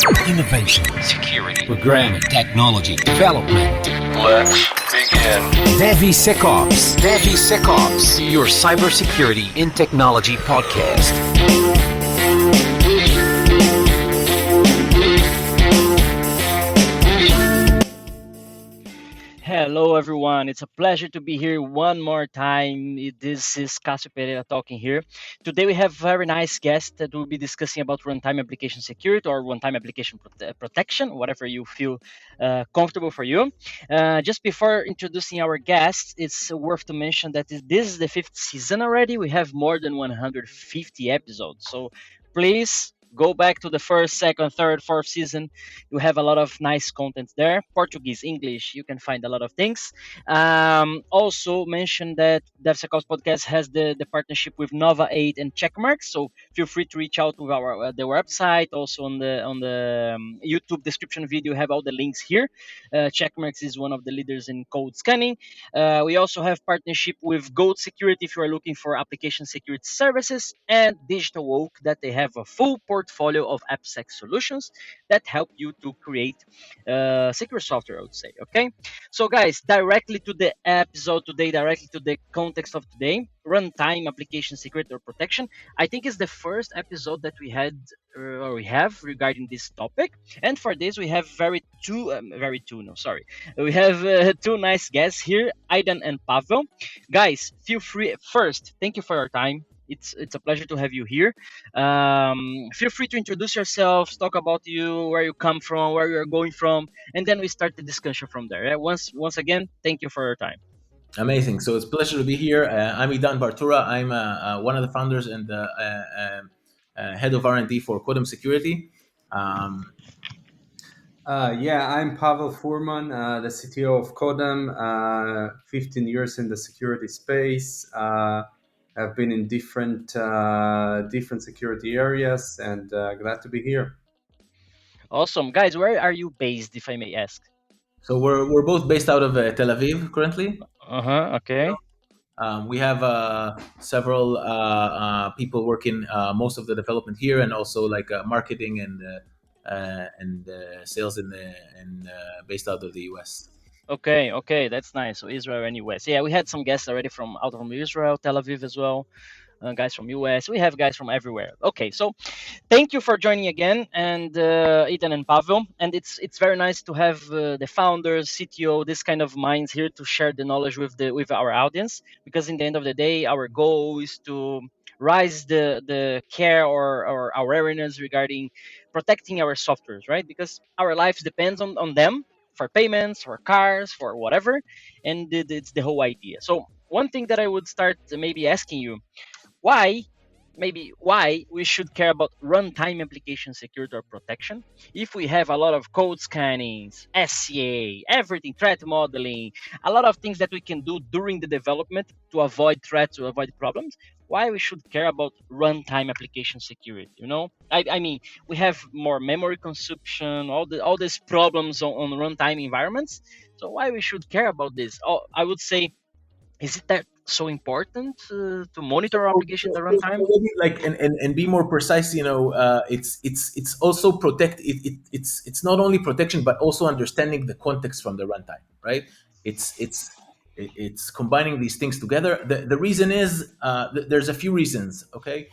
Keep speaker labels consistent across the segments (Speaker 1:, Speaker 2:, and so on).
Speaker 1: Innovation, security, programming, technology, development. Let's begin. DevSecOps, your cybersecurity and technology podcast.
Speaker 2: Hello, everyone. It's a pleasure to be here one more time. This is Cássio Pereira talking here. Today, we have a very nice guest that will be discussing about runtime application security or runtime application protection, whatever you feel comfortable for you. Just before introducing our guest, it's worth to mention that this is the fifth season already. We have more than 150 episodes. So please go back to the first, second, third, fourth season. You have a lot of nice content there. Portuguese, English, you can find a lot of things. Also mention that DevSecOps Podcast has the partnership with Nova 8 and Checkmarks. So feel free to reach out to our the website. Also on the YouTube description video, you have all the links here. Checkmarks is one of the leaders in code scanning. We also have partnership with Gold Security if you are looking for application security services, and Digital Oak that they have a full portfolio of AppSec solutions that help you to create secure software, I would say. Okay, so guys, directly to the episode today, directly to the context of today, runtime application security or protection. I think it's the first episode that we had or we have regarding this topic, and for this we have we have two nice guests here, Aidan and Pavel. Guys, feel free. First, thank you for your time. It's a pleasure to have you here. Feel free to introduce yourselves, talk about you, where you come from, where you're going from, and then we start the discussion from there. Yeah? Once again, thank you for your time.
Speaker 3: Amazing. So it's a pleasure to be here. I'm Idan Bartura. I'm one of the founders and the head of R&D for Kodem Security.
Speaker 4: I'm Pavel Furman, the CTO of Kodem. 15 years in the security space. I've been in different security areas, and glad to be here.
Speaker 2: Awesome, guys. Where are you based, if I may ask?
Speaker 3: So we're both based out of Tel Aviv currently.
Speaker 2: Okay.
Speaker 3: We have several people working most of the development here, and also like marketing and sales based out of the US.
Speaker 2: Okay, that's nice. So Israel and US. Yeah, we had some guests already from Israel, Tel Aviv as well. Guys from US. We have guys from everywhere. Okay, so thank you for joining again, and Ethan and Pavel. And it's very nice to have the founders, CTO, this kind of minds here to share the knowledge with our audience. Because in the end of the day, our goal is to rise the care or our awareness regarding protecting our softwares, right? Because our lives depends on them for payments, for cars, for whatever, and it's the whole idea. So one thing that I would start maybe asking you, why we should care about runtime application security or protection if we have a lot of code scannings, SCA, everything, threat modeling, a lot of things that we can do during the development to avoid threats, to avoid problems. Why we should care about runtime application security? I mean, we have more memory consumption, all these problems on runtime environments. So why we should care about this? I would say, is it that so important to monitor our application at runtime?
Speaker 3: Like and be more precise. It's also it's not only protection but also understanding the context from the runtime, right? It's combining these things together. The reason is there's a few reasons. Okay,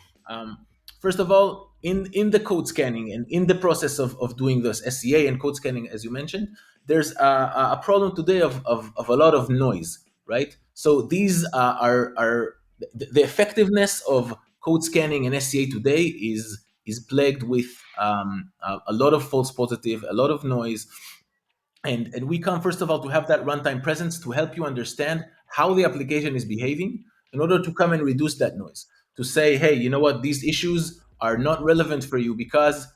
Speaker 3: first of all, in the code scanning and in the process of doing this SCA and code scanning, as you mentioned, there's a problem today of a lot of noise, right? So these are the effectiveness of code scanning and SCA today is plagued with a lot of false positive, a lot of noise. And we come, first of all, to have that runtime presence to help you understand how the application is behaving in order to come and reduce that noise. To say, hey, you know what, these issues are not relevant for you because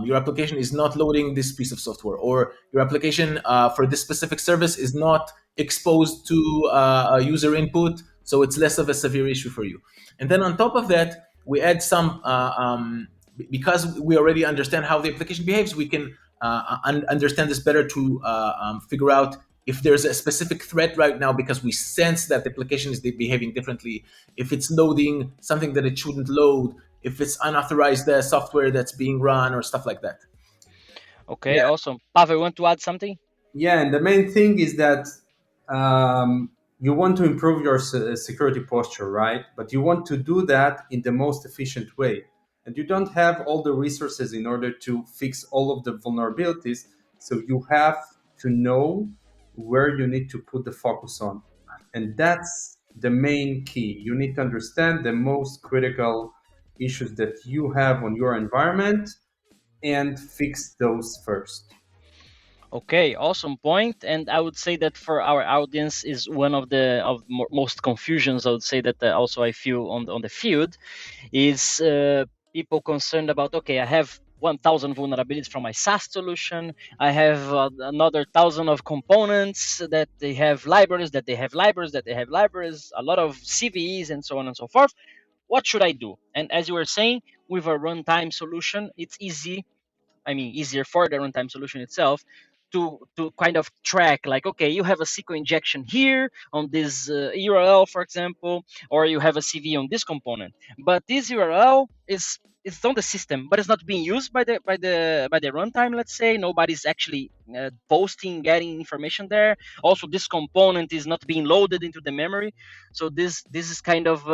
Speaker 3: your application is not loading this piece of software, or your application for this specific service is not exposed to user input, so it's less of a severe issue for you. And then on top of that, we add some, because we already understand how the application behaves, we can understand this better to figure out if there's a specific threat right now because we sense that the application is behaving differently, if it's loading something that it shouldn't load, if it's unauthorized software that's being run or stuff like that.
Speaker 2: Okay, awesome. Pavel, want to add something?
Speaker 4: Yeah, and the main thing is that you want to improve your security posture, right? But you want to do that in the most efficient way. And you don't have all the resources in order to fix all of the vulnerabilities. So you have to know where you need to put the focus on. And that's the main key. You need to understand the most critical issues that you have on your environment and fix those first.
Speaker 2: Okay, awesome point. And I would say that for our audience is one of the most confusions. I would say that also I feel on the field is people concerned about, okay, I have 1,000 vulnerabilities from my SaaS solution. I have another 1,000 of components that they have libraries, that they have libraries, that they have libraries, a lot of CVEs, and so on and so forth. What should I do? And as you were saying, with a runtime solution, it's easy. I mean, easier for the runtime solution itself to kind of track, like, okay, you have a SQL injection here on this URL, for example, or you have a CV on this component, but this URL is it's on the system, but it's not being used by the runtime. Let's say nobody's actually posting, getting information there. Also, this component is not being loaded into the memory. So this is kind of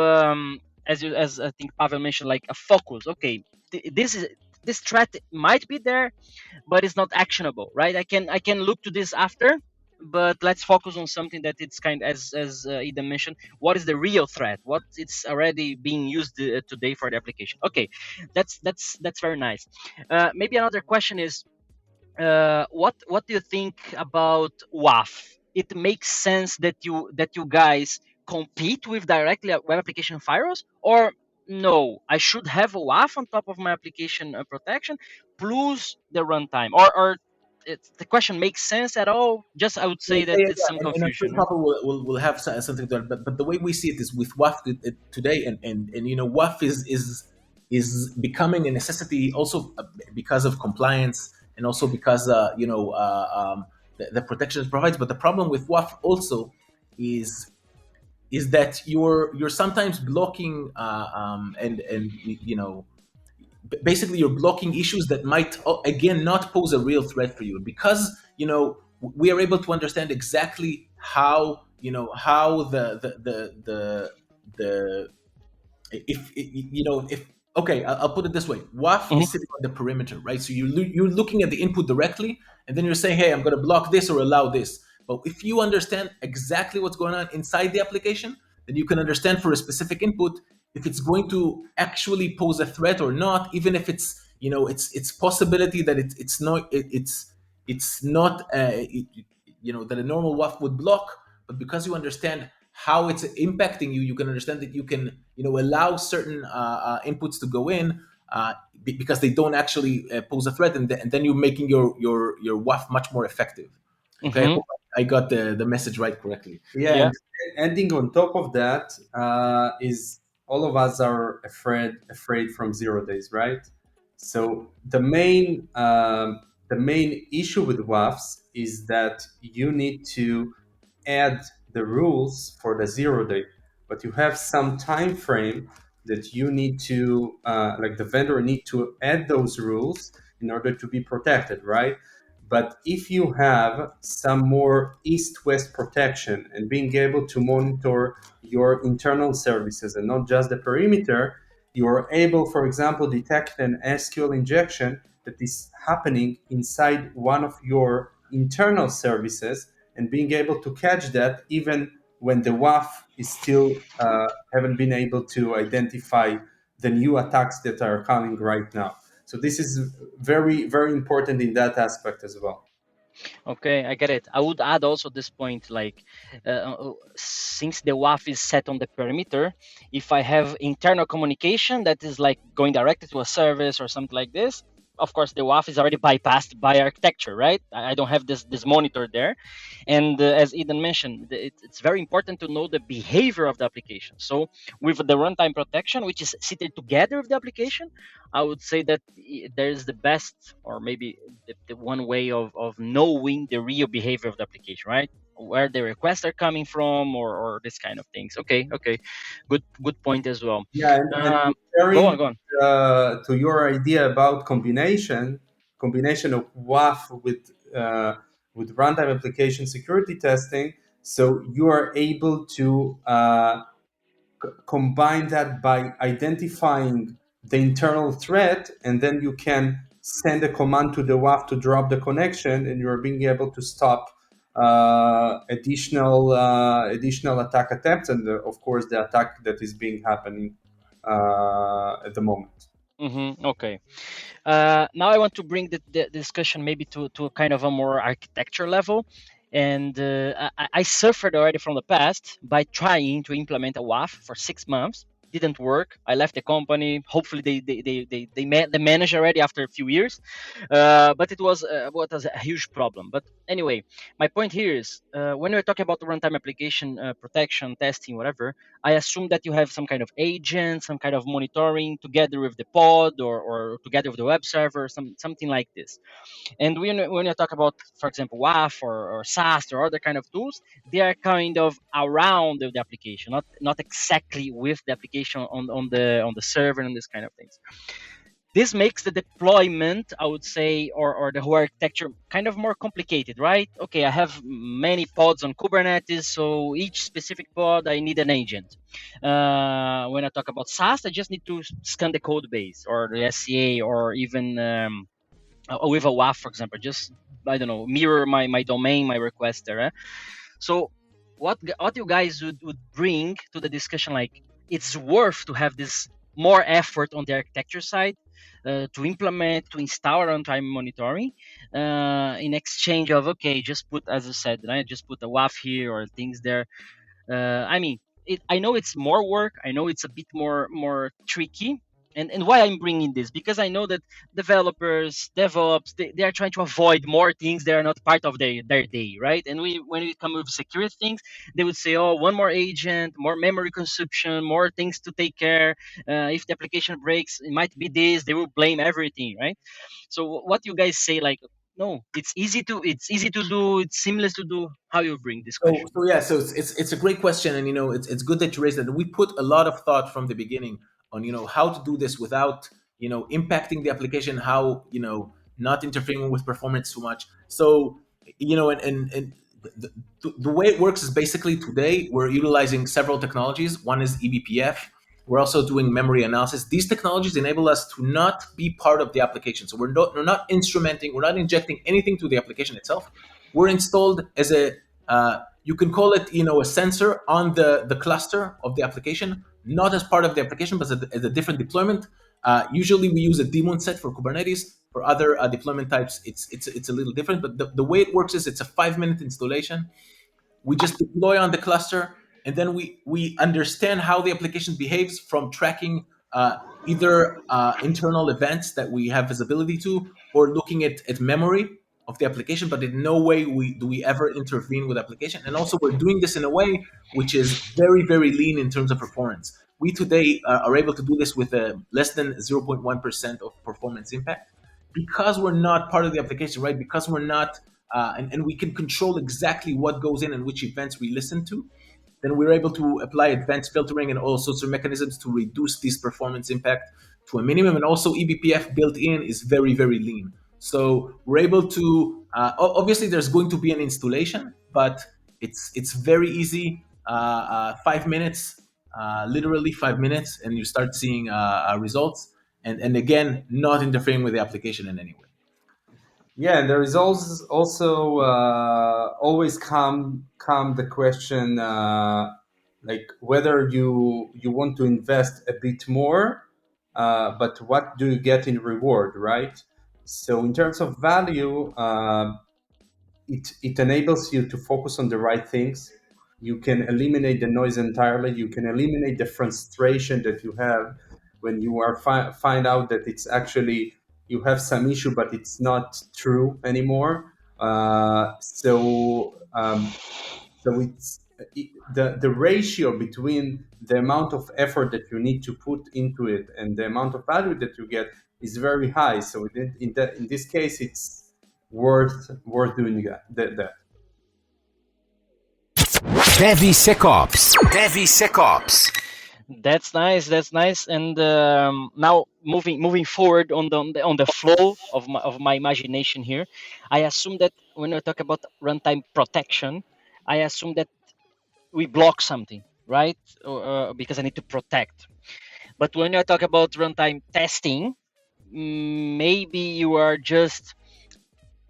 Speaker 2: as I think Pavel mentioned, like a focus. Okay, this threat might be there, but it's not actionable, right? I can look to this after, but let's focus on something that it's kind, as Eden mentioned, what is the real threat, what it's already being used today for the application. Okay, that's very nice. Maybe another question is, what do you think about WAF? It makes sense that you guys compete with directly web application firewalls, or no? I should have a WAF on top of my application protection plus the runtime, or the question makes sense at all? Just I would
Speaker 3: Yeah,
Speaker 2: say that
Speaker 3: yeah,
Speaker 2: it's
Speaker 3: yeah.
Speaker 2: some
Speaker 3: And I'm sure
Speaker 2: confusion.
Speaker 3: Papa will have something to add. But the way we see it is with WAF today, and WAF is becoming a necessity also because of compliance and also because the protection it provides. But the problem with WAF also is that you're sometimes blocking and basically you're blocking issues that might again not pose a real threat for you because we are able to understand exactly how how the if okay, I'll put it this way. WAF
Speaker 2: Mhm.
Speaker 3: is sitting on the perimeter, right? So you're looking at the input directly, and then you're saying, hey, I'm going to block this or allow this. But if you understand exactly what's going on inside the application, then you can understand for a specific input if it's going to actually pose a threat or not, even if it's it's possibility that it's not that a normal WAF would block. But because you understand how it's impacting you, you can understand that you can allow certain inputs to go in because they don't actually pose a threat, and then you're making your WAF much more effective. Okay, I
Speaker 2: Mhm.
Speaker 3: hope I got the message right correctly.
Speaker 4: Yeah,
Speaker 2: Yeah.
Speaker 4: and adding on top of that is all of us are afraid from 0 days, right? So the main issue with WAFs is that you need to add the rules for the 0 day, but you have some time frame that you need to like the vendor need to add those rules in order to be protected, right? But if you have some more east-west protection and being able to monitor your internal services and not just the perimeter, you are able, for example, detect an SQL injection that is happening inside one of your internal services and being able to catch that even when the WAF is still haven't been able to identify the new attacks that are coming right now. So this is very, very important in that aspect as well.
Speaker 2: Okay, I get it. I would add also this point, like, since the WAF is set on the perimeter, if I have internal communication that is like going directly to a service or something like this, of course the WAF is already bypassed by architecture, right? I don't have this monitor there, and as Eden mentioned, it's very important to know the behavior of the application. So with the runtime protection, which is seated together with the application, I would say that there is the best, or maybe the one way of knowing the real behavior of the application, right? Where the requests are coming from, or this kind of things. Okay, okay, good point as well.
Speaker 4: Yeah, and
Speaker 2: Um, Go on,
Speaker 4: referring
Speaker 2: go on.
Speaker 4: to your idea about combination, combination of WAF with runtime application security testing. So you are able to combine that by identifying the internal threat, and then you can send a command to the WAF to drop the connection, and you're being able to stop additional attack attempts, and of course the attack that is being happening at the moment.
Speaker 2: Okay. Now I want to bring the discussion maybe to a kind of a more architecture level. And I suffered already from the past by trying to implement a WAF for 6 months. Didn't work. I left the company. Hopefully they managed already after a few years, but it was a huge problem. But anyway, my point here is when we're talking about the runtime application protection, testing, whatever, I assume that you have some kind of agent, some kind of monitoring together with the pod or together with the web server, something like this. And when you talk about, for example, WAF or SAST or other kind of tools, they are kind of around the application, not exactly with the application on the server and this kind of things. This makes the deployment, I would say, or the whole architecture kind of more complicated, right? Okay, I have many pods on Kubernetes, so each specific pod, I need an agent. When I talk about SAST, I just need to scan the code base or the SCA or even with a WAF, for example, just, I don't know, mirror my domain, my request there. So what you guys would bring to the discussion, like it's worth to have this more effort on the architecture side to implement, to install runtime monitoring in exchange of, okay, just put, as I said, right, just put a WAF here or things there. I mean, I know it's more work. I know it's a bit more tricky. And why I'm bringing this? Because I know that developers, DevOps, they are trying to avoid more things that are not part of their day, right? And when we come with security things, they would say, oh, one more agent, more memory consumption, more things to take care. If the application breaks, it might be this. They will blame everything, right? So what you guys say, like, no, it's easy to do, it's seamless to do. How you bring this
Speaker 3: So,
Speaker 2: question?
Speaker 3: so it's a great question, and it's good that you raised it. We put a lot of thought from the beginning on how to do this without impacting the application, how not interfering with performance too much. So and the way it works is basically today we're utilizing several technologies. One is eBPF. We're also doing memory analysis. These technologies enable us to not be part of the application. So we're not instrumenting, we're not injecting anything to the application itself. We're installed as a you can call it a sensor on the cluster of the application, not as part of the application, but as a different deployment. Usually we use a daemon set for Kubernetes. For other deployment types, it's a little different. But the way it works is it's a 5-minute installation. We just deploy on the cluster, and then we understand how the application behaves from tracking either internal events that we have visibility to, or looking at memory of the application. But in no way do we ever intervene with application. And also we're doing this in a way which is very, very lean in terms of performance. We today are able to do this with less than 0.1% of performance impact, because we're not part of the application, right? Because we're not, and we can control exactly what goes in and which events we listen to. Then we're able to apply advanced filtering and all sorts of mechanisms to reduce this performance impact to a minimum. And also eBPF built in is very, very lean. So we're able to, obviously there's going to be an installation, but it's very easy, 5 minutes, literally 5 minutes, and you start seeing results. And again, not interfering with the application in any way.
Speaker 4: Yeah, and there is also always come the question like whether you want to invest a bit more, but what do you get in reward, right? So in terms of value, it enables you to focus on the right things. You can eliminate the noise entirely. You can eliminate the frustration that you have when you are find out that it's actually you have some issue, but it's not true anymore. So it's the ratio between the amount of effort that you need to put into it and the amount of value that you get is very high. So in this case, it's worth doing that.
Speaker 1: DevSecOps.
Speaker 2: That's nice. That's nice. And now moving forward on the flow of my imagination here, I assume that when we talk about runtime protection, I assume that we block something, right? Because I need to protect. But when I talk about runtime testing, maybe you are just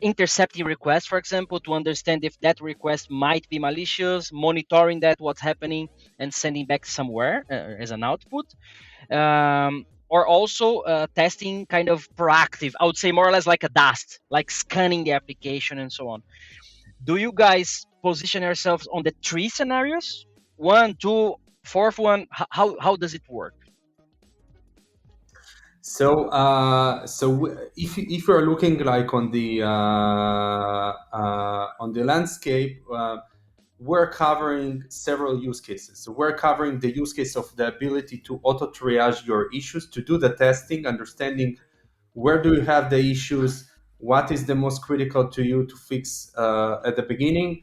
Speaker 2: intercepting requests, for example, to understand if that request might be malicious, monitoring that what's happening, and sending back somewhere as an output. Or also testing kind of proactive, I would say more or less like a dust, like scanning the application and so on. Do you guys position yourselves on the three scenarios? One, two, fourth one? How does it work?
Speaker 4: So, if you're looking like on the landscape, we're covering several use cases. So we're covering the use case of the ability to auto triage your issues, to do the testing, understanding where do you have the issues, what is the most critical to you to fix at the beginning,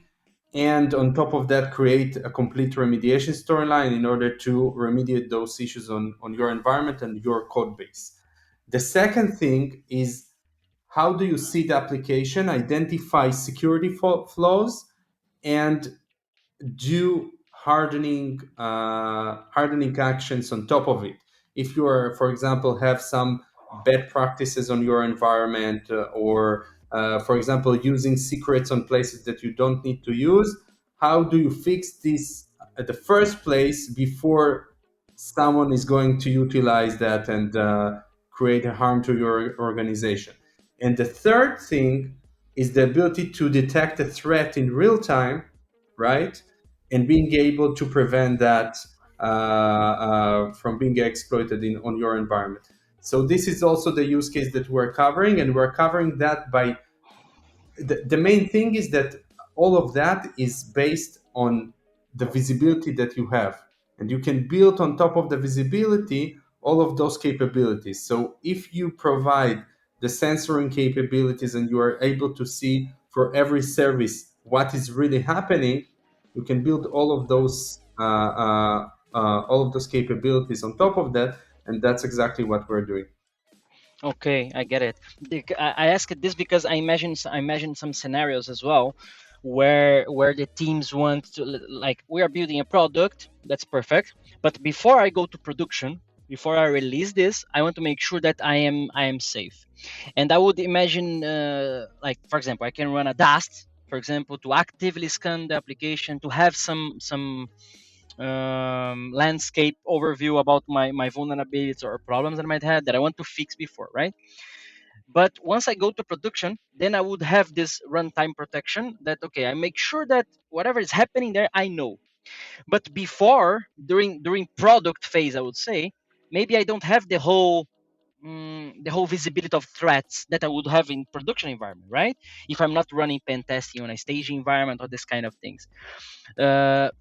Speaker 4: and on top of that, create a complete remediation storyline in order to remediate those issues on your environment and your code base. The second thing is, how do you see the application, identify security flaws, and do hardening actions on top of it. If you are, for example, have some bad practices on your environment, or for example, using secrets on places that you don't need to use, how do you fix this at the first place before someone is going to utilize that and create a harm to your organization? And the third thing is the ability to detect a threat in real time, right? And being able to prevent that from being exploited on your environment. So this is also the use case that we're covering, and we're covering that by the main thing is that all of that is based on the visibility that you have, and you can build on top of the visibility all of those capabilities. So if you provide the sensoring capabilities and you are able to see for every service what is really happening, you can build all of those capabilities on top of that, and that's exactly what we're doing.
Speaker 2: Okay, I get it. I asked this because I imagine some scenarios as well, where the teams want to like we are building a product that's perfect, but before I go to production, before I release this, I want to make sure that I am safe. And I would imagine, like for example, I can run a dust, for example, to actively scan the application, to have some landscape overview about my vulnerabilities or problems that I might have that I want to fix before, right? But once I go to production, then I would have this runtime protection that okay, I make sure that whatever is happening there, I know. But before, during product phase, I would say maybe I don't have the whole visibility of threats that I would have in production environment, right? If I'm not running pen testing on a staging environment or this kind of things.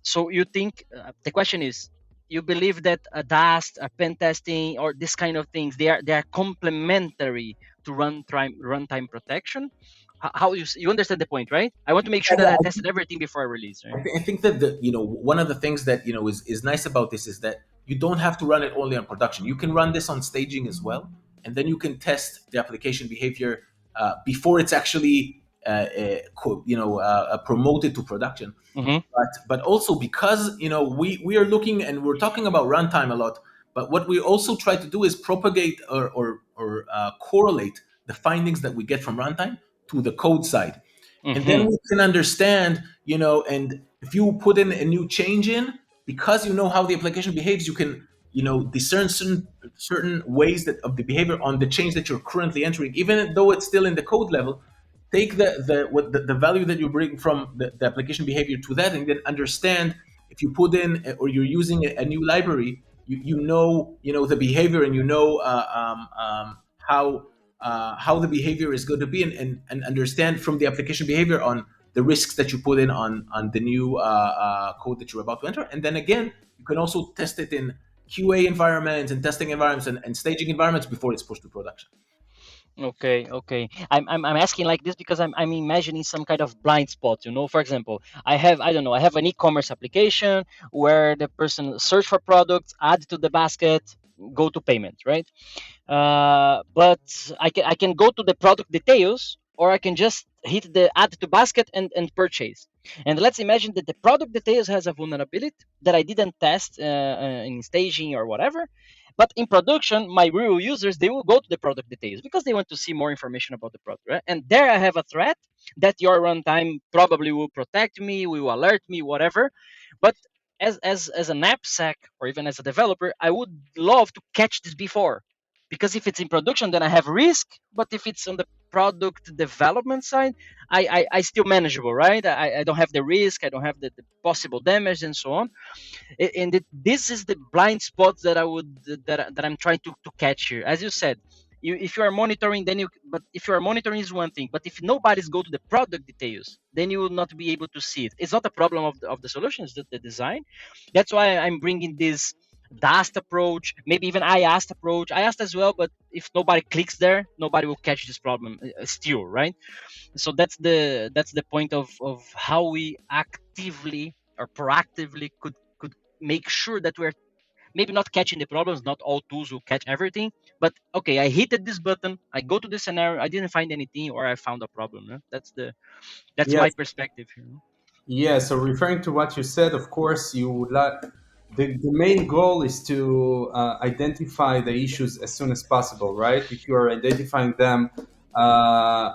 Speaker 2: So you think the question is, you believe that a dust, a pen testing, or this kind of things, they are complementary to runtime protection? How you understand the point, right? I want to make sure that I tested everything before I release, right?
Speaker 3: I think that one of the things that is nice about this is that you don't have to run it only on production. You can run this on staging as well, and then you can test the application behavior before it's actually promoted to production.
Speaker 2: Mm-hmm.
Speaker 3: But also because we are looking and we're talking about runtime a lot, but what we also try to do is propagate or correlate the findings that we get from runtime to the code side, and then
Speaker 2: Mm-hmm.
Speaker 3: we can understand, and if you put in a new change in, because you know how the application behaves, you can discern certain ways that of the behavior on the change that you're currently entering, even though it's still in the code level. Take the value that you bring from the application behavior to that, and then understand if you put in or you're using a new library, you know the behavior, and how the behavior is going to be, and understand from the application behavior on the risks that you put in on the new code that you're about to enter. And then again, you can also test it in QA environments and testing environments and staging environments before it's pushed to production.
Speaker 2: Okay. I'm asking like this because I'm imagining some kind of blind spot. For example, I don't know, I have an e-commerce application where the person search for products, add to the basket, go to payment, right? But I can go to the product details, or I can just hit the add to basket and purchase. And let's imagine that the product details has a vulnerability that I didn't test in staging or whatever. But in production, my real users, they will go to the product details because they want to see more information about the product, right? And there I have a threat that your runtime probably will protect me, will alert me, whatever. But as an AppSec or even as a developer, I would love to catch this before, because if it's in production, then I have risk. But if it's on the product development side, I still manageable, right? I don't have the risk, I don't have the possible damage and so on. And this is the blind spot that I would that I'm trying to catch here. As you said, if you are monitoring, then but if you are monitoring is one thing, but if nobody's go to the product details, then you will not be able to see it. It's not a problem of the solution, it's the design. That's why I'm bringing this DAST approach, maybe even IAST approach. I asked as well, but if nobody clicks there, nobody will catch this problem still, right? So that's the point of how we actively or proactively could make sure that we're maybe not catching the problems. Not all tools will catch everything, but okay, I hit this button, I go to this scenario, I didn't find anything, or I found a problem. That's my
Speaker 4: Yes.
Speaker 2: perspective here.
Speaker 4: Yeah, so referring to what you said, of course, you would like the main goal is to identify the issues as soon as possible, right? If you are identifying them,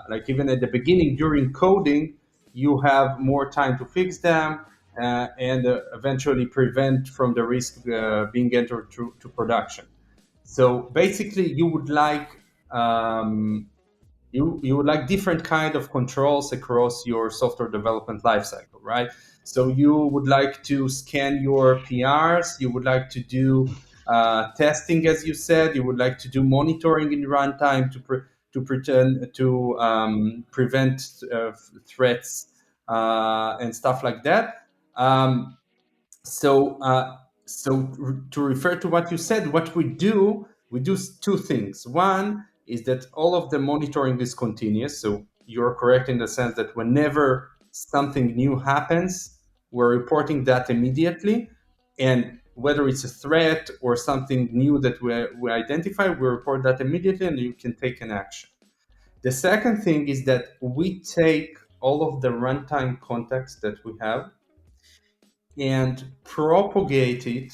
Speaker 4: like even at the beginning during coding, you have more time to fix them and eventually prevent from the risk being entered to production. So basically, you would like you would like different kind of controls across your software development lifecycle, right? So you would like to scan your PRs, you would like to do testing, as you said, you would like to do monitoring in runtime to pretend to prevent threats and stuff like that. Um, so to refer to what you said, what we do two things. One is that all of the monitoring is continuous. So you're correct in the sense that whenever something new happens, we're reporting that immediately. And whether it's a threat or something new that we identify, we report that immediately and you can take an action. The second thing is that we take all of the runtime context that we have and propagate it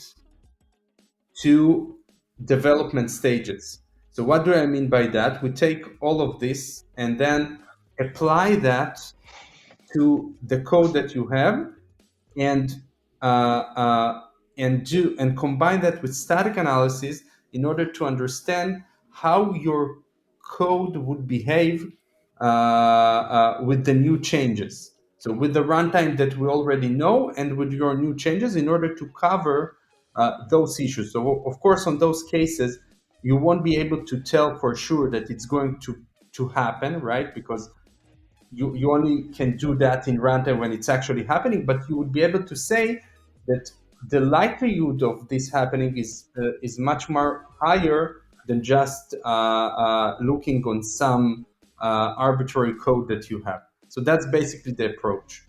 Speaker 4: to development stages. So what do I mean by that? We take all of this and then apply that to the code that you have and uh, uh, and combine that with static analysis in order to understand how your code would behave with the new changes. So with the runtime that we already know and with your new changes in order to cover those issues. So of course, on those cases, you won't be able to tell for sure that it's going to happen, right? Because you only can do that in runtime when it's actually happening, but you would be able to say that the likelihood of this happening is much more higher than just looking on some arbitrary code that you have. So that's basically the approach.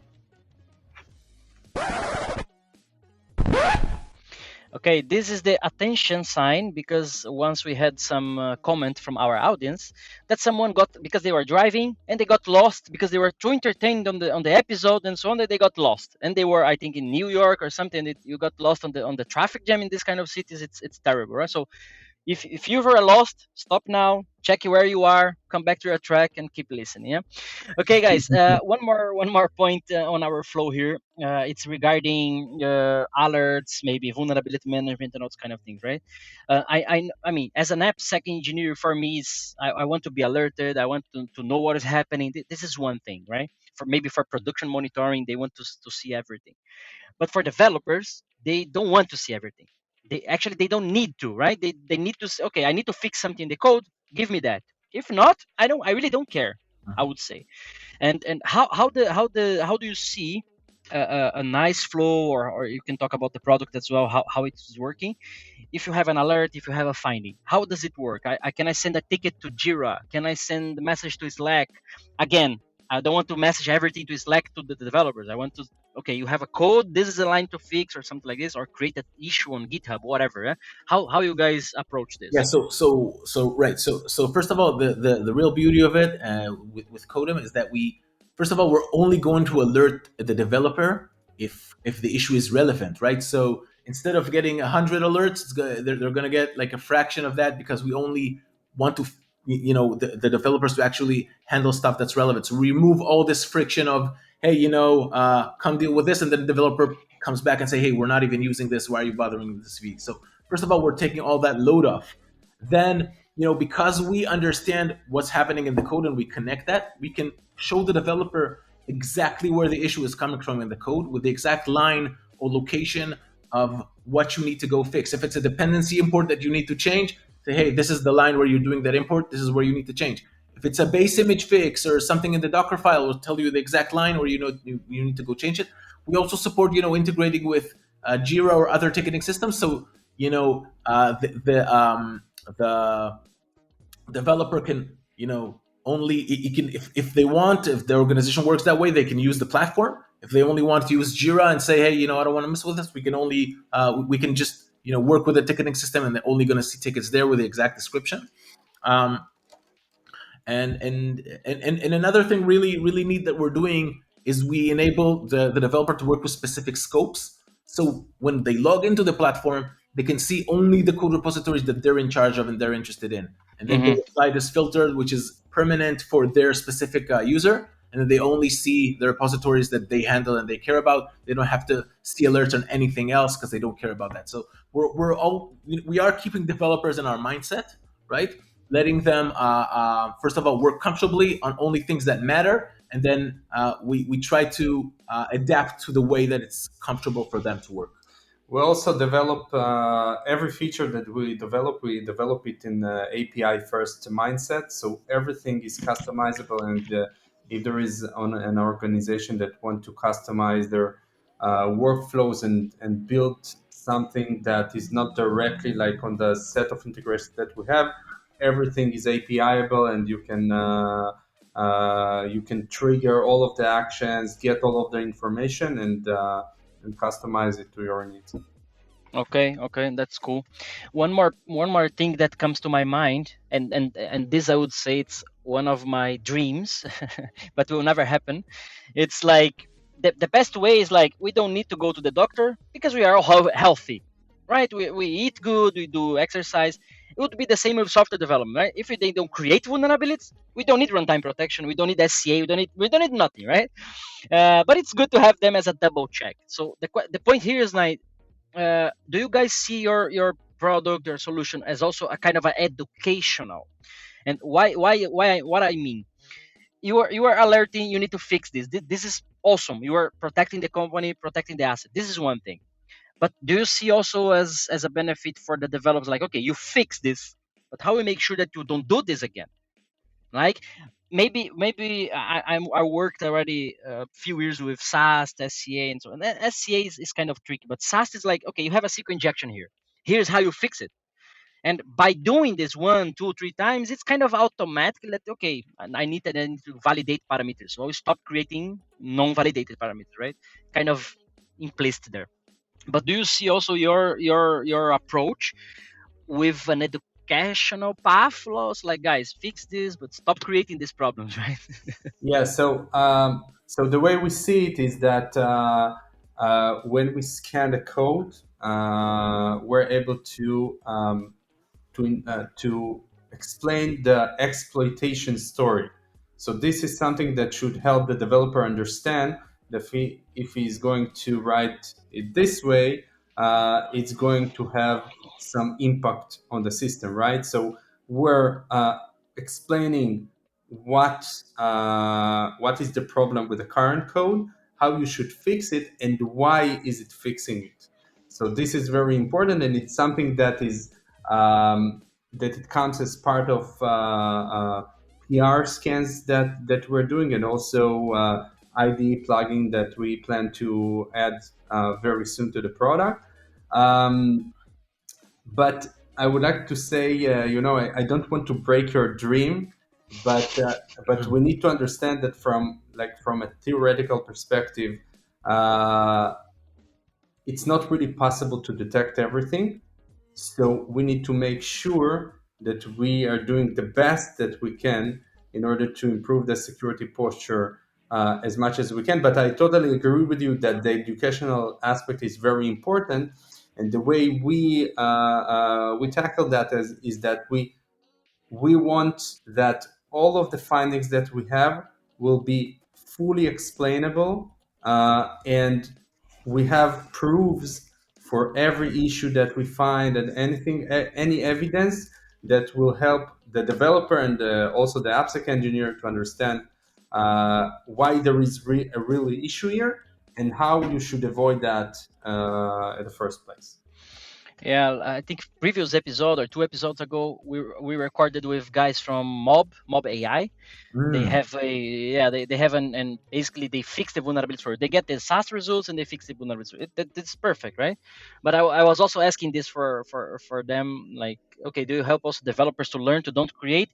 Speaker 2: Okay, this is the attention sign, because once we had some comment from our audience that someone got, because they were driving and they got lost because they were too entertained on the episode and so on, that they got lost, and they were, I think, in New York or something. That you got lost on the traffic jam in this kind of cities. It's terrible, right? So if you were lost, stop now, check where you are, come back to your track, and keep listening. Yeah. Okay, guys. One more point on our flow here. It's regarding alerts, maybe vulnerability management, and those kind of things, right? I mean, as an AppSec engineer, for me, I want to be alerted. I want to know what is happening. This is one thing, right? For production monitoring, they want to see everything. But for developers, they don't want to see everything. They don't need to, right? They need to say, okay, I need to fix something in the code. Give me that. If not, I really don't care. I would say. And how do you see a nice flow, or you can talk about the product as well, how it is working. If you have an alert, if you have a finding, how does it work? Can I send a ticket to Jira? Can I send a message to Slack? Again, I don't want to message everything to Slack to the developers. I want to, okay, you have a code, this is a line to fix or something like this, or create an issue on GitHub, whatever. How you guys approach
Speaker 3: Yeah.
Speaker 2: this?
Speaker 3: So right. So first of all, the real beauty of it with Kodem is that we first of all we're only going to alert the developer if the issue is relevant, right? So instead of getting 100 alerts, they're going to get like a fraction of that because we only want to the developers to actually handle stuff that's relevant. So remove all this friction of hey come deal with this, and then the developer comes back and say hey we're not even using this. Why are you bothering with this fee? So first of all, we're taking all that load off. Then, because we understand what's happening in the code and we connect that, we can show the developer exactly where the issue is coming from in the code with the exact line or location of what you need to go fix. If it's a dependency import that you need to change, say, hey, this is the line where you're doing that import. This is where you need to change. If it's a base image fix or something in the Docker file, will tell you the exact line where you need to go change it. We also support integrating with Jira or other ticketing systems. So the developer can only it can if they want, if the organization works that way, they can use the platform. If they only want to use Jira and say hey I don't want to mess with this, we can only we can just work with the ticketing system, and they're only going to see tickets there with the exact description. um, and another thing really neat that we're doing is we enable the developer to work with specific scopes. So when they log into the platform, they can see only the code repositories that they're in charge of and they're interested in. And then they
Speaker 2: Hmm.
Speaker 3: apply this filter, which is permanent for their specific user. And then they only see the repositories that they handle and they care about. They don't have to see alerts on anything else because they don't care about that. So we are keeping developers in our mindset, right? Letting them first of all work comfortably on only things that matter, and then we try to adapt to the way that it's comfortable for them to work.
Speaker 4: We also develop every feature that we develop it in API first mindset. So everything is customizable, and if there is an organization that want to customize their workflows and build something that is not directly like on the set of integrations that we have, everything is API-able, and you can trigger all of the actions, get all of the information, and customize it to your needs.
Speaker 2: Okay, that's cool. One more thing that comes to my mind, and this I would say it's one of my dreams, but will never happen. It's like the best way is like we don't need to go to the doctor because we are all healthy, right? We eat good, we do exercise. It would be the same with software development, right? If they don't create vulnerabilities, we don't need runtime protection, we don't need SCA, we don't need nothing, right? But it's good to have them as a double check. So the point here is like, do you guys see your product or solution as also a kind of an educational? And why what I mean, you are alerting, you need to fix this. This is awesome, you are protecting the company, protecting the asset. This is one thing. But do you see also as a benefit for the developers, like, okay, you fix this, but how we make sure that you don't do this again? Like, maybe I worked already a few years with SAST, SCA, and so on. SCA is kind of tricky, but SAST is like, okay, you have a SQL injection here. Here's how you fix it. And by doing this one, two, three times, it's kind of automatic that, okay, I need to validate parameters. So I stop creating non-validated parameters, right? Kind of implicit there. But do you see also your approach with an educational path laws, like, guys, fix this but stop creating these problems, right?
Speaker 4: Yeah. So the way we see it is that when we scan the code, we're able to explain the exploitation story. So this is something that should help the developer understand that if he's going to write it this way, it's going to have some impact on the system, right? So we're explaining what is the problem with the current code, how you should fix it, and why is it fixing it. So this is very important, and it's something that is that it comes as part of PR scans that we're doing, and also IDE plugin that we plan to add very soon to the product. Um, but I would like to say, I don't want to break your dream, but we need to understand that from a theoretical perspective, uh, it's not really possible to detect everything. So we need to make sure that we are doing the best that we can in order to improve the security posture as much as we can. But I totally agree with you that the educational aspect is very important, and the way we tackle that is that we want that all of the findings that we have will be fully explainable, and we have proofs for every issue that we find, and any evidence that will help the developer and also the AppSec engineer to understand why there is a real issue here and how you should avoid that in the first place.
Speaker 2: Yeah, I think previous episode or 2 episodes ago, we recorded with guys from Mob AI. They have they have and basically they fix the vulnerability for it. They get the SaaS results and they fix the vulnerability. That's perfect, right? But I was also asking this for them, like, okay, do you help us developers to learn to don't create?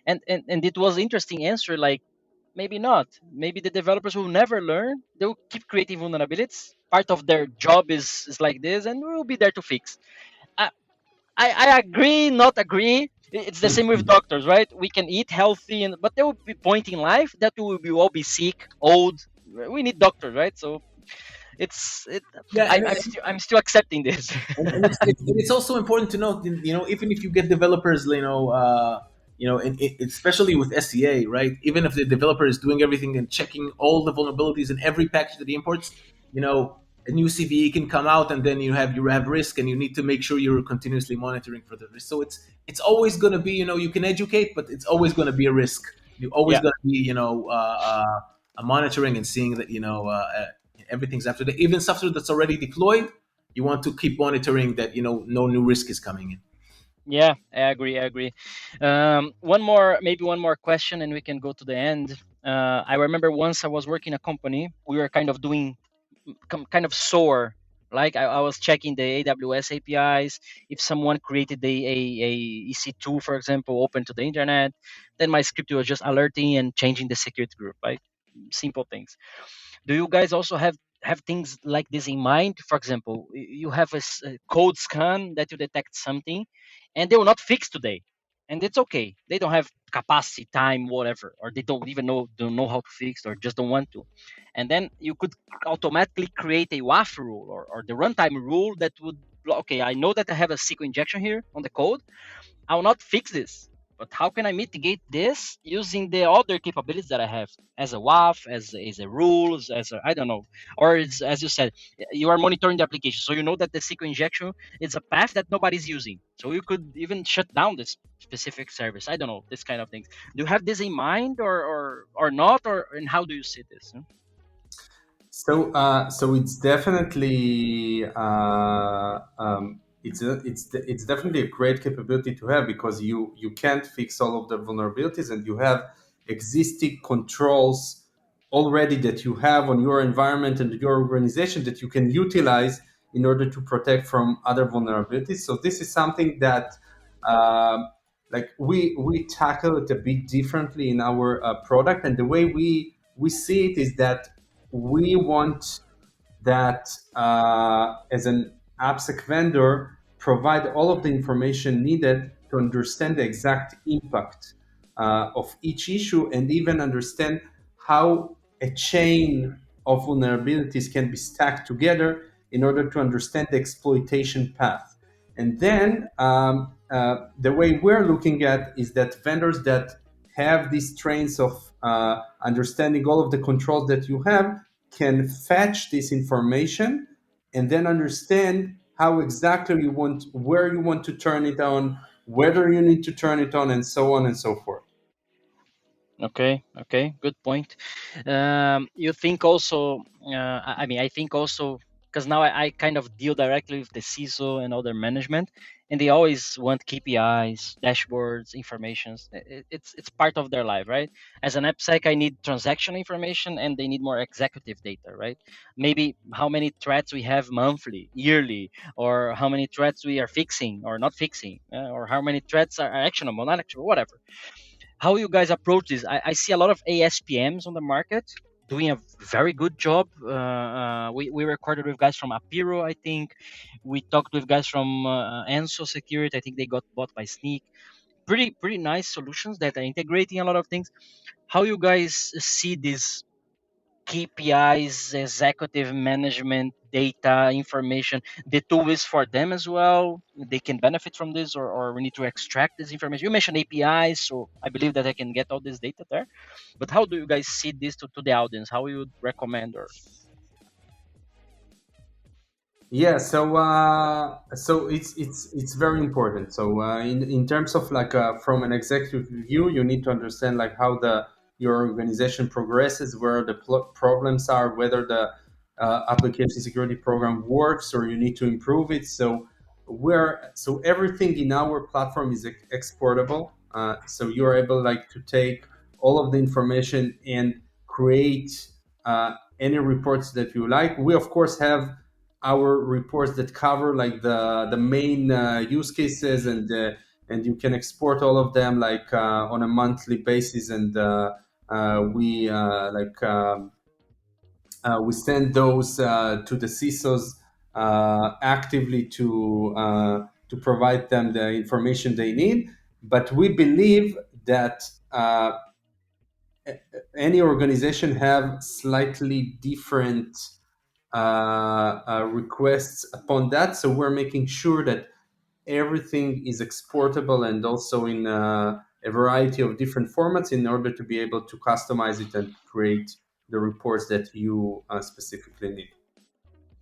Speaker 2: And it was interesting answer, like, maybe not. Maybe the developers will never learn. They'll keep creating vulnerabilities. Part of their job is like this, and we'll be there to fix. I, I agree, not agree. It's the same with doctors, right? We can eat healthy, but there will be point in life that we will all be sick, old. We need doctors, right? So
Speaker 3: Yeah,
Speaker 2: I'm still accepting this.
Speaker 3: and it's also important to note, even if you get developers, especially with SCA, right? Even if the developer is doing everything and checking all the vulnerabilities in every package that he imports, a new CVE can come out, and then you have risk, and you need to make sure you're continuously monitoring for the risk. So it's always going to be, you can educate, but it's always going to be a risk. You're always
Speaker 2: Yeah.
Speaker 3: going to be, monitoring and seeing that everything's after that. Even software that's already deployed, you want to keep monitoring that no new risk is coming in.
Speaker 2: Yeah, I agree. Maybe one more question, and we can go to the end. I remember once I was working in a company. We were kind of doing kind of SOAR. Like I was checking the AWS APIs. If someone created a EC2, for example, open to the internet, then my script was just alerting and changing the security group. Like simple things. Do you guys also have things like this in mind? For example, you have a code scan that you detect something, and they will not fix today, and it's okay. They don't have capacity, time, whatever, or they don't know how to fix, or just don't want to. And then you could automatically create a WAF rule or the runtime rule that would, okay, I know that I have a SQL injection here on the code. I will not fix this. But how can I mitigate this using the other capabilities that I have as a WAF, as a rules, I don't know, or it's, as you said, you are monitoring the application, so you know that the SQL injection is a path that nobody's using, so you could even shut down this specific service. I don't know, this kind of things. Do you have this in mind, or not, or and how do you see this?
Speaker 4: So it's definitely it's definitely a great capability to have, because you can't fix all of the vulnerabilities, and you have existing controls already that you have on your environment and your organization that you can utilize in order to protect from other vulnerabilities. So this is something that like we tackle it a bit differently in our product, and the way we see it is that we want that as an AppSec vendor, provide all of the information needed to understand the exact impact of each issue, and even understand how a chain of vulnerabilities can be stacked together in order to understand the exploitation path. And then the way we're looking at is that vendors that have these trains of understanding all of the controls that you have can fetch this information and then understand how exactly you want, where you want to turn it on, whether you need to turn it on, and so on and so forth.
Speaker 2: Okay, good point. You think also, I think also because now I kind of deal directly with the CISO and other management, and they always want KPIs, dashboards, informations. It's part of their life, right? As an AppSec, I need transaction information, and they need more executive data, right? Maybe how many threats we have monthly, yearly, or how many threats we are fixing or not fixing, or how many threats are actionable, not actionable, whatever. How you guys approach this? I see a lot of ASPMs on the market doing a very good job. We recorded with guys from Apiro, I think. We talked with guys from Enso Security. I think they got bought by Sneak. Pretty nice solutions that are integrating a lot of things. How you guys see this KPIs, executive management, data, information, the tool is for them as well. They can benefit from this, or we need to extract this information. You mentioned APIs, so I believe that I can get all this data there. But how do you guys see this to the audience? How you would recommend or
Speaker 4: Yeah, so it's very important. So in terms of like from an executive view, you need to understand like how the your organization progresses, where the problems are, whether the application security program works, or you need to improve it. So everything in our platform is exportable. So you are able like to take all of the information and create any reports that you like. We of course have our reports that cover like the main use cases, and you can export all of them like on a monthly basis, and we send those to the CISOs actively to provide them the information they need. But we believe that any organization have slightly different requests upon that. So we're making sure that everything is exportable, and also in a variety of different formats, in order to be able to customize it and create the reports that you specifically need.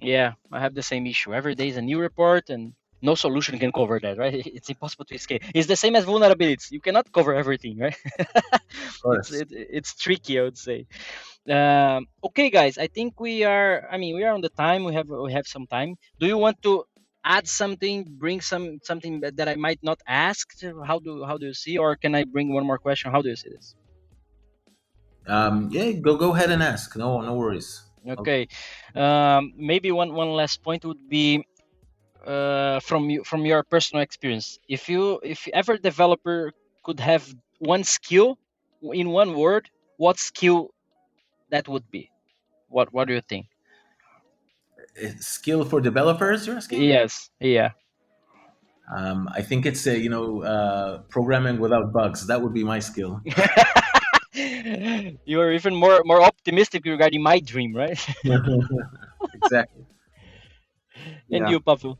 Speaker 2: yeah, I have the same issue. Every day is a new report, and no solution can cover that, right? It's impossible to escape. It's the same as vulnerabilities. You cannot cover everything, right?
Speaker 3: Of course.
Speaker 2: It's tricky, I would say. Okay, guys, I think we are. I mean, we are on the time. We have some time. Do you want to add something? Bring something that I might not ask. How do you see? Or can I bring one more question? How do you see this?
Speaker 3: Yeah, go ahead and ask. No worries.
Speaker 2: Okay, maybe one last point would be from your personal experience. If ever developer could have one skill in one word, what skill that would be? What do you think?
Speaker 3: Skill for developers, you're asking?
Speaker 2: Yes, yeah.
Speaker 3: I think it's programming without bugs. That would be my skill.
Speaker 2: You are even more optimistic regarding my dream, right?
Speaker 3: Exactly.
Speaker 2: And
Speaker 4: Yeah.
Speaker 2: you, Pavel?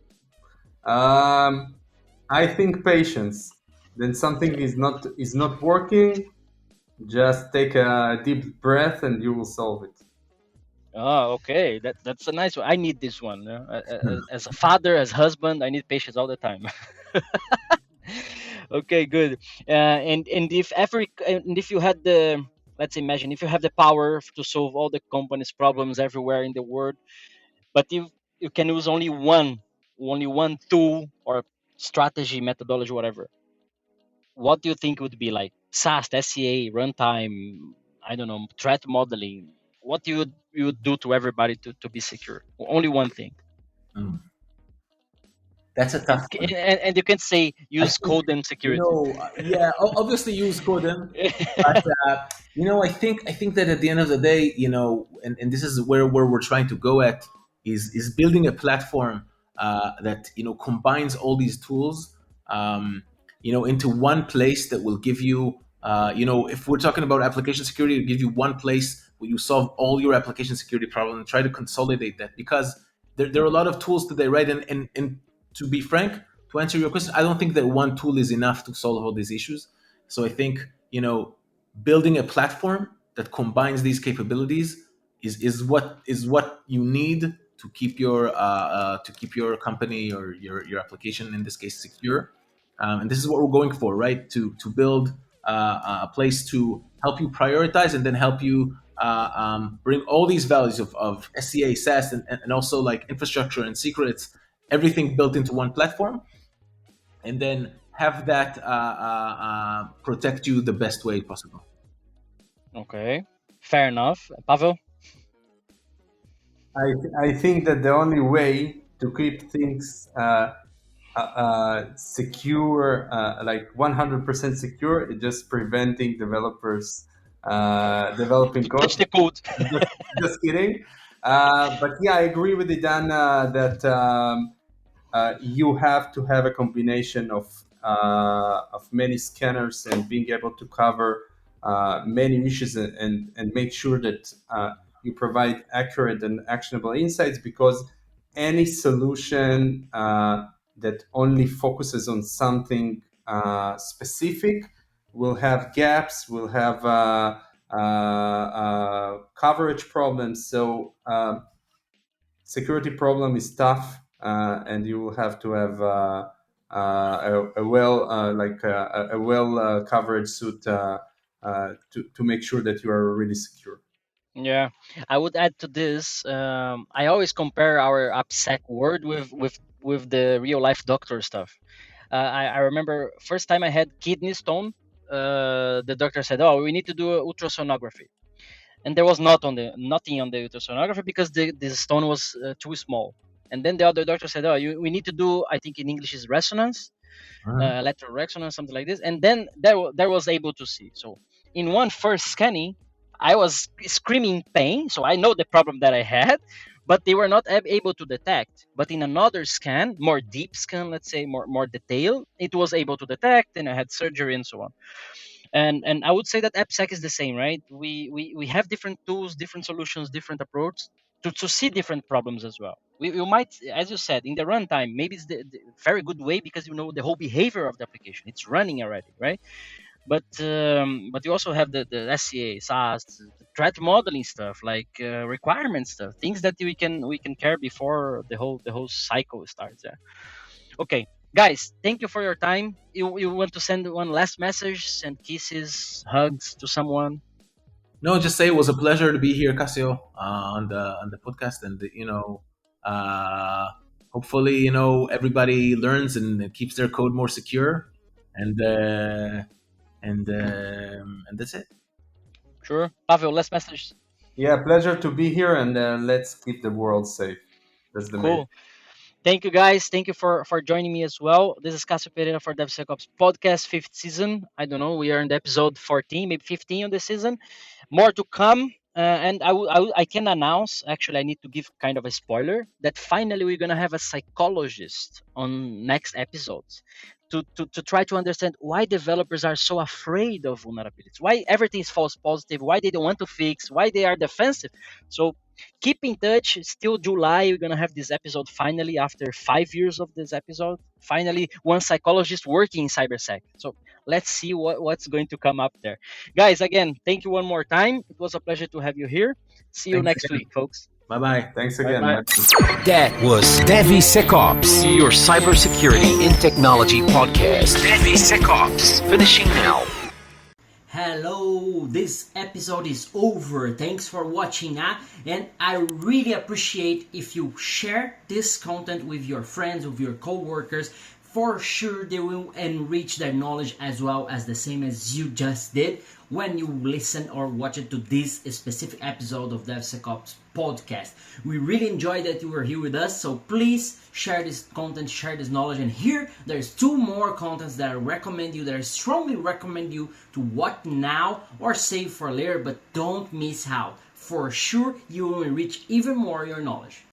Speaker 4: I think patience. Then something is not working. Just take a deep breath, and you will solve it.
Speaker 2: Oh, okay. That's a nice one. I need this one. As a father, as husband, I need patience all the time. Okay, good. And if you had the, let's imagine, if you have the power to solve all the company's problems everywhere in the world, but you can use only one tool or strategy, methodology, whatever. What do you think would be like SAST, SCA, runtime? I don't know, threat modeling. What you would do to everybody to be secure? Only one thing.
Speaker 3: Mm. That's a
Speaker 2: And
Speaker 3: tough one.
Speaker 2: and you can say
Speaker 3: I
Speaker 2: use
Speaker 3: think,
Speaker 2: Kodem security.
Speaker 3: yeah, obviously use Kodem, but I think that at the end of the day, and this is where we're trying to go at, is building a platform that combines all these tools, into one place that will give you, if we're talking about application security, it'll give you one place where you solve all your application security problems and try to consolidate that, because there are a lot of tools today, right? And to be frank, to answer your question, I don't think that one tool is enough to solve all these issues. So I think building a platform that combines these capabilities is what you need to keep your company or your application, in this case, secure. And this is what we're going for, right? To build a place to help you prioritize, and then help you bring all these values of SCA, SaaS, and also like infrastructure and secrets, everything built into one platform, and then have that protect you the best way possible.
Speaker 2: Okay, fair enough. Pavel?
Speaker 4: I think that the only way to keep things secure, like 100% secure, is just preventing developers developing
Speaker 2: Touch
Speaker 4: code.
Speaker 2: the code.
Speaker 4: Just kidding. But yeah, I agree with Idan that you have to have a combination of many scanners and being able to cover many niches and make sure that you provide accurate and actionable insights, because any solution that only focuses on something specific will have gaps, will have coverage problems. So security problem is tough, and you will have to have a well a well coverage suit to make sure that you are really secure.
Speaker 2: Yeah, I would add to this. I always compare our AppSec word with the real life doctor stuff. I remember first time I had kidney stone. The doctor said, "Oh, we need to do ultrasonography," and there was nothing on the ultrasonography because the stone was too small. And then the other doctor said, "Oh, we need to do, I think in English is resonance, electro resonance, something like this." And then there was able to see. So in one first scanning, I was screaming pain, so I know the problem that I had, but they were not able to detect. But in another scan, more deep scan, let's say more detailed, it was able to detect, and I had surgery and so on. And I would say that AppSec is the same, right? We have different tools, different solutions, different approach to see different problems as well. We might, as you said, in the runtime, maybe it's the very good way because you know the whole behavior of the application. It's running already, right? But you also have the SCA, SaaS, the threat modeling stuff, like requirement stuff, things that we can care before the whole cycle starts. Yeah. Okay, guys, thank you for your time. You want to send one last message, send kisses, hugs to someone?
Speaker 3: No, just say it was a pleasure to be here, Casio, on the podcast, and hopefully everybody learns and keeps their code more secure, and and that's it.
Speaker 2: Sure. Pavel, last message.
Speaker 4: Yeah, pleasure to be here, and let's keep the world safe. That's the main.
Speaker 2: Cool. Thank you, guys. Thank you for joining me as well. This is Casio Pereira for DevSecOps Podcast, fifth season. I don't know. We are in the episode 14, maybe 15 on this season. More to come. And I can announce, actually, I need to give kind of a spoiler, that finally we're going to have a psychologist on next episodes to try to understand why developers are so afraid of vulnerabilities, why everything is false positive, why they don't want to fix, why they are defensive. So keep in touch. Still July, we're going to have this episode finally after 5 years of this episode. Finally, one psychologist working in cybersec. So let's see what's going to come up there. Guys, again, thank you one more time. It was a pleasure to have you here. See you
Speaker 3: Thanks
Speaker 2: next
Speaker 3: again.
Speaker 2: week, folks.
Speaker 3: Bye bye.
Speaker 4: Thanks again.
Speaker 2: Bye-bye.
Speaker 1: That was DevSecOps, your cybersecurity in technology podcast. DevSecOps, finishing now.
Speaker 5: Hello, this episode is over. Thanks for watching, and I really appreciate if you share this content with your friends, with your co-workers. For sure they will enrich their knowledge as well as the same as you just did when you listen or watch it to this specific episode of DevSecOps Podcast. We really enjoy that you were here with us, so please share this content, share this knowledge. And here there's 2 more contents that I strongly recommend you to watch now or save for later, but don't miss out. For sure you will enrich even more your knowledge.